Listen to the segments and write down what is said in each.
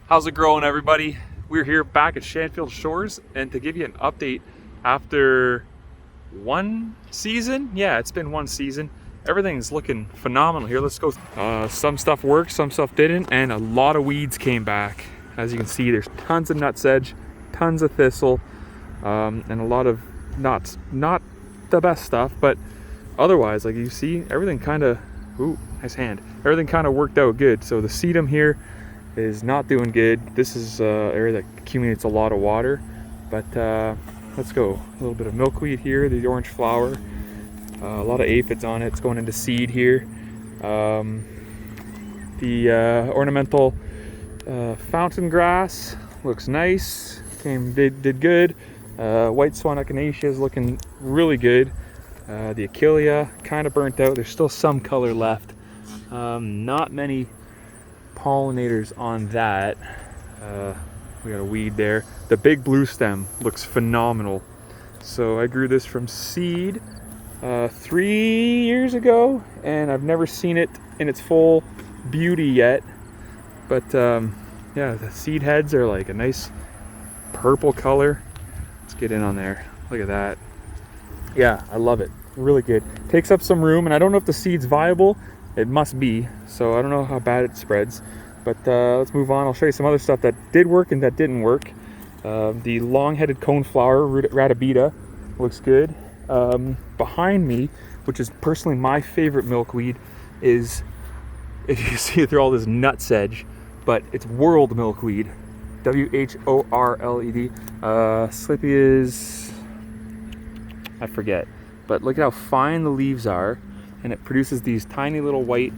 How's it growing, everybody? We're here back at Shanfield Shores, and to give you an update after one season, yeah, it's been one season. Everything's looking phenomenal here. Let's go. Some stuff worked, some stuff didn't, and a lot of weeds came back. As you can see, there's tons of nutsedge, tons of thistle, and a lot of not the best stuff, but otherwise, like you see, everything kind of, ooh, nice hand. Everything kind of worked out good. So the sedum here is not doing good. This is area that accumulates a lot of water, but let's go. A little bit of milkweed here, the orange flower, a lot of aphids on it. It's going into seed here. The ornamental fountain grass looks nice, did good. White swan echinacea is looking really good. The achillea kind of burnt out. There's still some color left. Not many pollinators on that. We got a weed there. The big blue stem looks phenomenal. So I grew this from seed 3 years ago, and I've never seen it in its full beauty yet. But yeah, the seed heads are like a nice purple color. Let's get in on there. Look at that. Yeah, I love it. Really good. Takes up some room, and I don't know if the seed's viable. It must be, so I don't know how bad it spreads. But let's move on. I'll show you some other stuff that did work and that didn't work. The long-headed coneflower, Ratabita, looks good. Behind me, which is personally my favorite milkweed, is, if you see it through all this nutsedge, but it's world milkweed. WHORLED. Slippy is, I forget. But look at how fine the leaves are, and it produces these tiny little white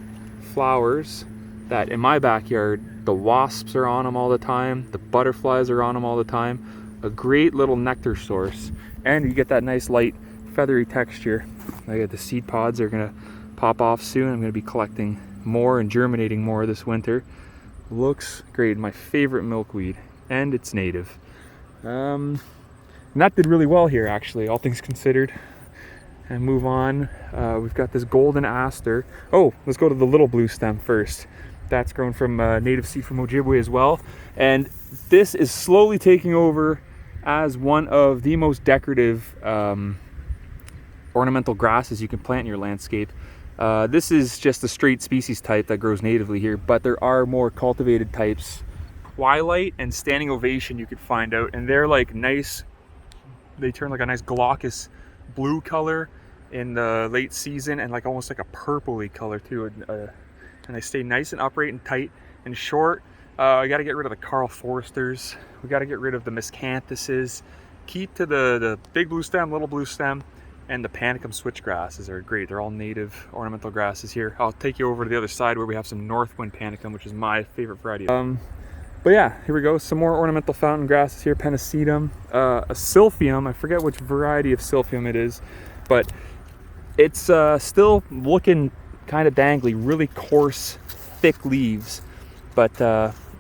flowers that in my backyard, the wasps are on them all the time, the butterflies are on them all the time. A great little nectar source, and you get that nice light feathery texture. I got the seed pods are gonna pop off soon. I'm gonna be collecting more and germinating more this winter. Looks great. My favorite milkweed, and it's native. And that did really well here, actually, all things considered. And move on. We've got this golden aster. Oh, let's go to the little blue stem first. That's grown from native seed from Ojibwe as well. And this is slowly taking over as one of the most decorative ornamental grasses you can plant in your landscape. This is just a straight species type that grows natively here, but there are more cultivated types. Twilight and Standing Ovation you could find out, and they're like nice, they turn like a nice glaucous blue color in the late season, and like almost like a purpley color too, and they stay nice and upright and tight and short. We got to get rid of the Carl Forsters. We got to get rid of the Miscanthuses. Keep to the big blue stem, little blue stem, and the Panicum switchgrasses are great. They're all native ornamental grasses here. I'll take you over to the other side where we have some Northwind Panicum, which is my favorite variety. But yeah, here we go. Some more ornamental fountain grasses here. Pennisetum, a Silphium. I forget which variety of Silphium it is, but it's still looking kind of dangly, really coarse, thick leaves. But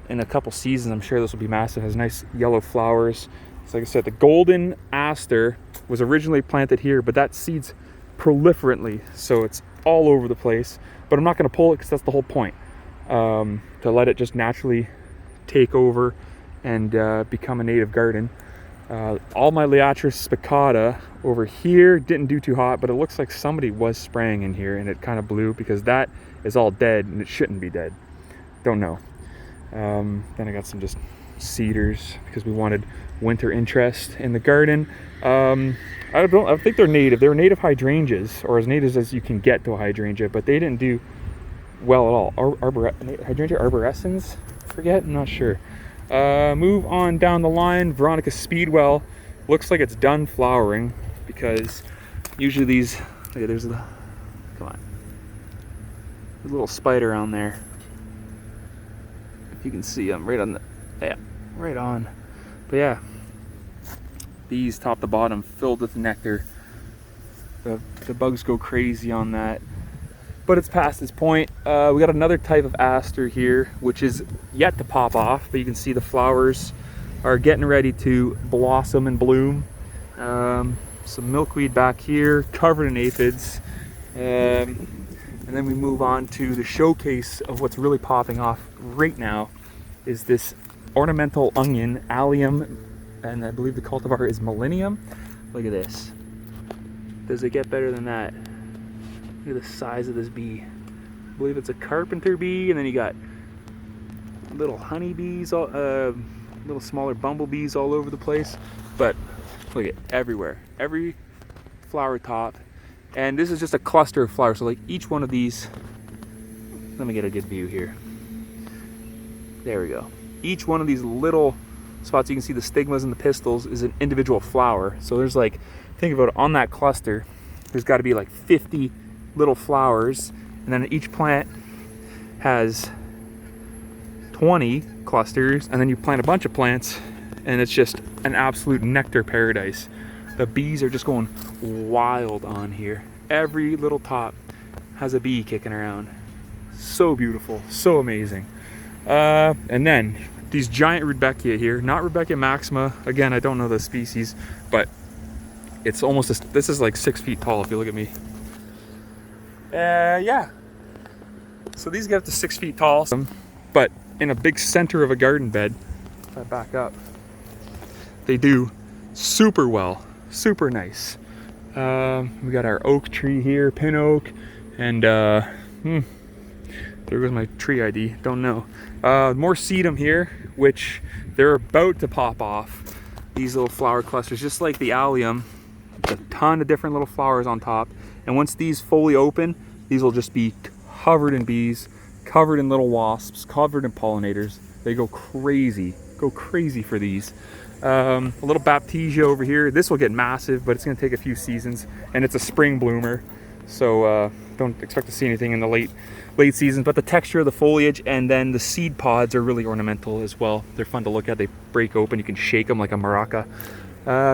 in a couple seasons, I'm sure this will be massive. It has nice yellow flowers. So like I said, the golden aster was originally planted here, but that seeds proliferantly, so it's all over the place. But I'm not going to pull it because that's the whole point, to let it just naturally take over and become a native garden. All my Liatris spicata over here didn't do too hot, but it looks like somebody was spraying in here and it kind of blew, because that is all dead and it shouldn't be dead. Don't know. Then I got some just cedars because we wanted winter interest in the garden. I think they're native. They're native hydrangeas, or as native as you can get to a hydrangea, but they didn't do well at all. Hydrangea arborescens? Forget, I'm not sure. Move on down the line. Veronica Speedwell looks like it's done flowering, because usually these, look, there's the, come on, there's a little spider on there. If you can see, I'm right on the, yeah, right on. But yeah, these top to bottom filled with nectar. The bugs go crazy on that. But it's past its point. We got another type of aster here, which is yet to pop off, but you can see the flowers are getting ready to blossom and bloom. Some milkweed back here, covered in aphids. And then we move on to the showcase of what's really popping off right now, is this ornamental onion, allium, and I believe the cultivar is Millennium. Look at this. Does it get better than that? Look at the size of this bee. I believe it's a carpenter bee, and then you got little honeybees, little smaller bumblebees all over the place. But look at everywhere, every flower top. And this is just a cluster of flowers. So like each one of these, let me get a good view here. There we go. Each one of these little spots, you can see the stigmas and the pistils, is an individual flower. So there's like, think about it, on that cluster, there's got to be like 50 little flowers, and then each plant has 20 clusters, and then you plant a bunch of plants, and it's just an absolute nectar paradise. The bees are just going wild on here. Every little top has a bee kicking around. So beautiful, so amazing. And then these giant Rudbeckia here, not Rudbeckia maxima. Again, I don't know the species, but it's almost, this is like 6 feet tall if you look at me. Yeah. So these get up to 6 feet tall, but in a big center of a garden bed, if I back up, they do super well, super nice. We got our oak tree here, pin oak, and there goes my tree ID, don't know. More sedum here, which they're about to pop off. These little flower clusters, just like the allium, a ton of different little flowers on top. And once these fully open, these will just be covered in bees, covered in little wasps, covered in pollinators. They go crazy for these. A little Baptisia over here. This will get massive, but it's gonna take a few seasons, and it's a spring bloomer. So don't expect to see anything in the late seasons, but the texture of the foliage and then the seed pods are really ornamental as well. They're fun to look at. They break open, you can shake them like a maraca.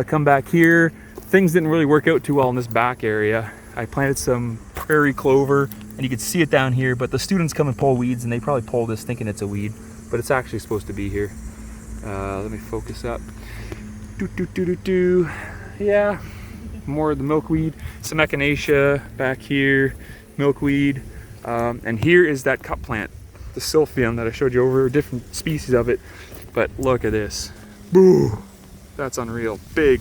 Come back here. Things didn't really work out too well in this back area. I planted some prairie clover, and you can see it down here, but the students come and pull weeds, and they probably pull this thinking it's a weed, but it's actually supposed to be here. Let me focus up. Yeah, more of the milkweed, some echinacea back here, milkweed, and here is that cup plant, the Silphium that I showed you over, different species of it. But look at this. Boo! That's unreal. Big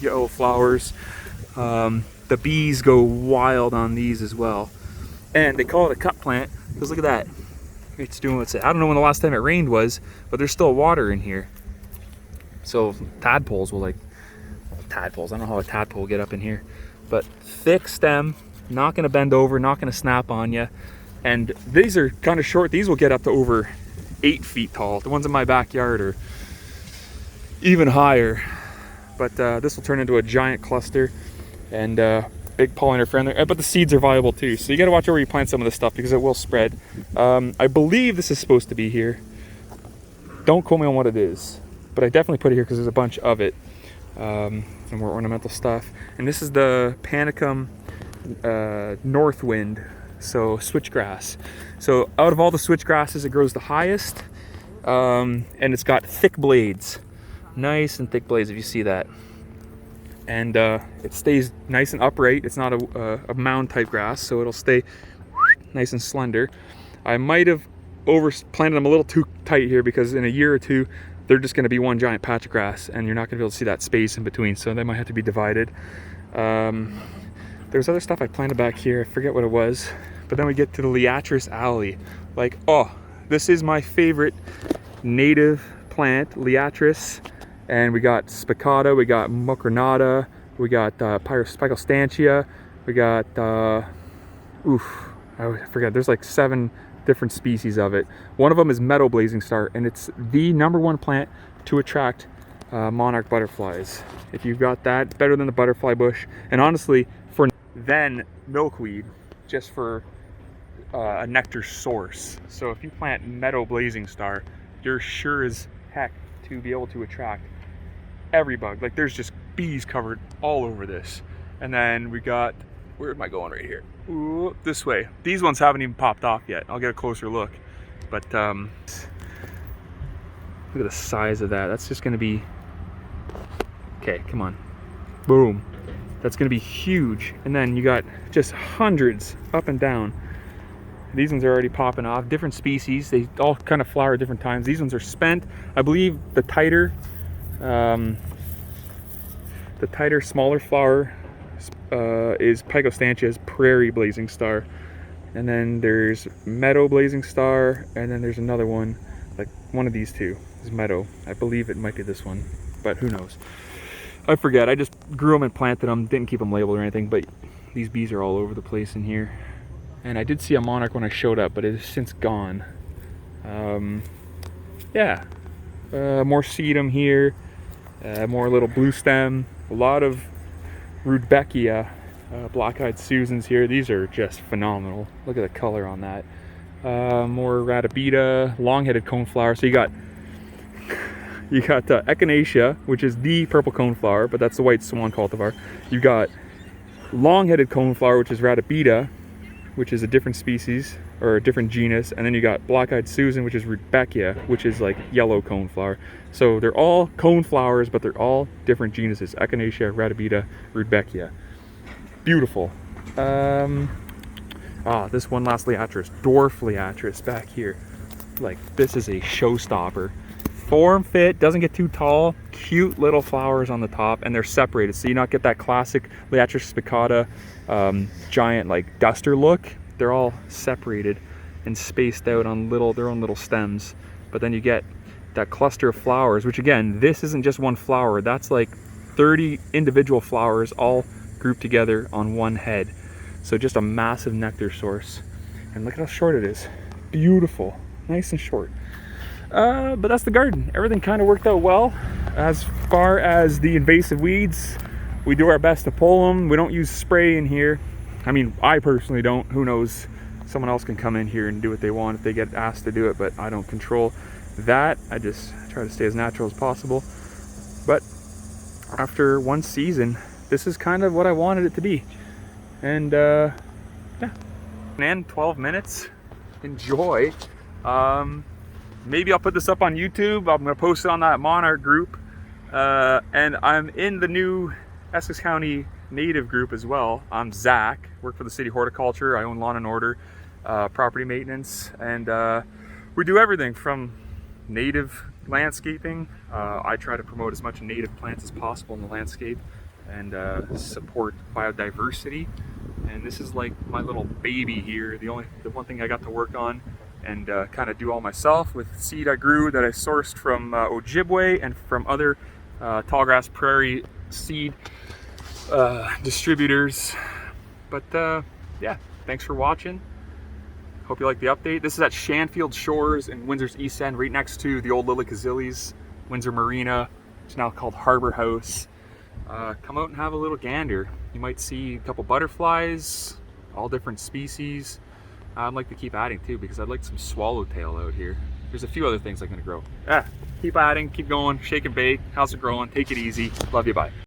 yellow flowers. The bees go wild on these as well. And they call it a cup plant because look at that. It's doing what's it. I don't know when the last time it rained was, but there's still water in here. So tadpoles will I don't know how a tadpole will get up in here. But thick stem, not gonna bend over, not gonna snap on you. And these are kind of short. These will get up to over 8 feet tall. The ones in my backyard are even higher. But this will turn into a giant cluster and big pollinator friendly. But the seeds are viable too. So you gotta watch where you plant some of this stuff because it will spread. I believe this is supposed to be here. Don't quote me on what it is, but I definitely put it here because there's a bunch of it. Some more ornamental stuff. And this is the Panicum Northwind, so switchgrass. So out of all the switchgrasses, it grows the highest, and it's got thick blades, nice and thick blades if you see that. And it stays nice and upright. It's not a mound type grass, so it'll stay nice and slender. I might have planted them a little too tight here because in a year or two they're just going to be one giant patch of grass and you're not going to be able to see that space in between, so they might have to be divided. There's other stuff I planted back here, I forget what it was, but then we get to the Liatris alley. Like, oh, this is my favorite native plant, Liatris. And we got spicata, we got mucronata, we got Pyrospicalstantia, we got I forget, there's like 7 different species of it. One of them is meadow blazing star, and it's the #1 plant to attract monarch butterflies. If you've got that, it's better than the butterfly bush. And honestly, then milkweed, just for a nectar source. So if you plant meadow blazing star, you're sure as heck to be able to attract every bug. Like there's just bees covered all over this. And then we got, where am I going right here? Ooh, this way. These ones haven't even popped off yet. I'll get a closer look. But look at the size of that. That's just gonna be, okay, come on. Boom. That's gonna be huge. And then you got just hundreds up and down. These ones are already popping off. Different species. They all kind of flower at different times. These ones are spent. I believe the tighter, smaller flower is Pygostanchia's Prairie Blazing Star. And then there's Meadow Blazing Star, and then there's another one, like one of these two is Meadow. I believe it might be this one, but who knows. I forget. I just grew them and planted them, didn't keep them labeled or anything, but these bees are all over the place in here. And I did see a monarch when I showed up, but it has since gone. Yeah, more sedum here, more little blue stem, a lot of Rudbeckia, black-eyed Susans here. These are just phenomenal. Look at the color on that. More Radibita, long-headed coneflower. So you got Echinacea, which is the purple coneflower, but that's the white swan cultivar. You got long-headed coneflower, which is Radibita, which is a different species or a different genus, and then you got black-eyed Susan, which is Rudbeckia, which is like yellow coneflower. So they're all coneflowers, but they're all different genuses: Echinacea, Radibita, Rudbeckia. Beautiful. This one last Liatris, dwarf Liatris back here. Like, this is a showstopper. Form fit, doesn't get too tall, cute little flowers on the top, and they're separated, so you not get that classic Liatris spicata giant like duster look. They're all separated and spaced out on their own little stems, but then you get that cluster of flowers, which again, this isn't just one flower, that's like 30 individual flowers all grouped together on one head. So just a massive nectar source. And look at how short it is. Beautiful, nice and short. But that's the garden. Everything kind of worked out well. As far as the invasive weeds, we do our best to pull them. We don't use spray in here. I mean, I personally don't. Who knows? Someone else can come in here and do what they want if they get asked to do it, but I don't control that. I just try to stay as natural as possible. But after one season, this is kind of what I wanted it to be. And yeah. And 12 minutes. Enjoy. Maybe I'll put this up on YouTube. I'm gonna post it on that Monarch group. And I'm in the new Essex County native group as well. I'm Zach, work for the city horticulture. I own Lawn and Order, property maintenance, and we do everything from native landscaping. I try to promote as much native plants as possible in the landscape and support biodiversity. And this is like my little baby here. The one thing I got to work on and kind of do all myself with seed I grew that I sourced from Ojibwe and from other tallgrass prairie seed distributors. But yeah, thanks for watching. Hope you like the update. This is at Shanfield Shores in Windsor's East End, right next to the old Lily Kazilli's Windsor Marina. It's now called Harbor House. Come out and have a little gander. You might see a couple butterflies, all different species. I'd like to keep adding too, because I'd like some swallowtail out here. There's a few other things I'm gonna grow. Keep adding, keep going, shake and bake. How's it growing? Take it easy. Love you, bye.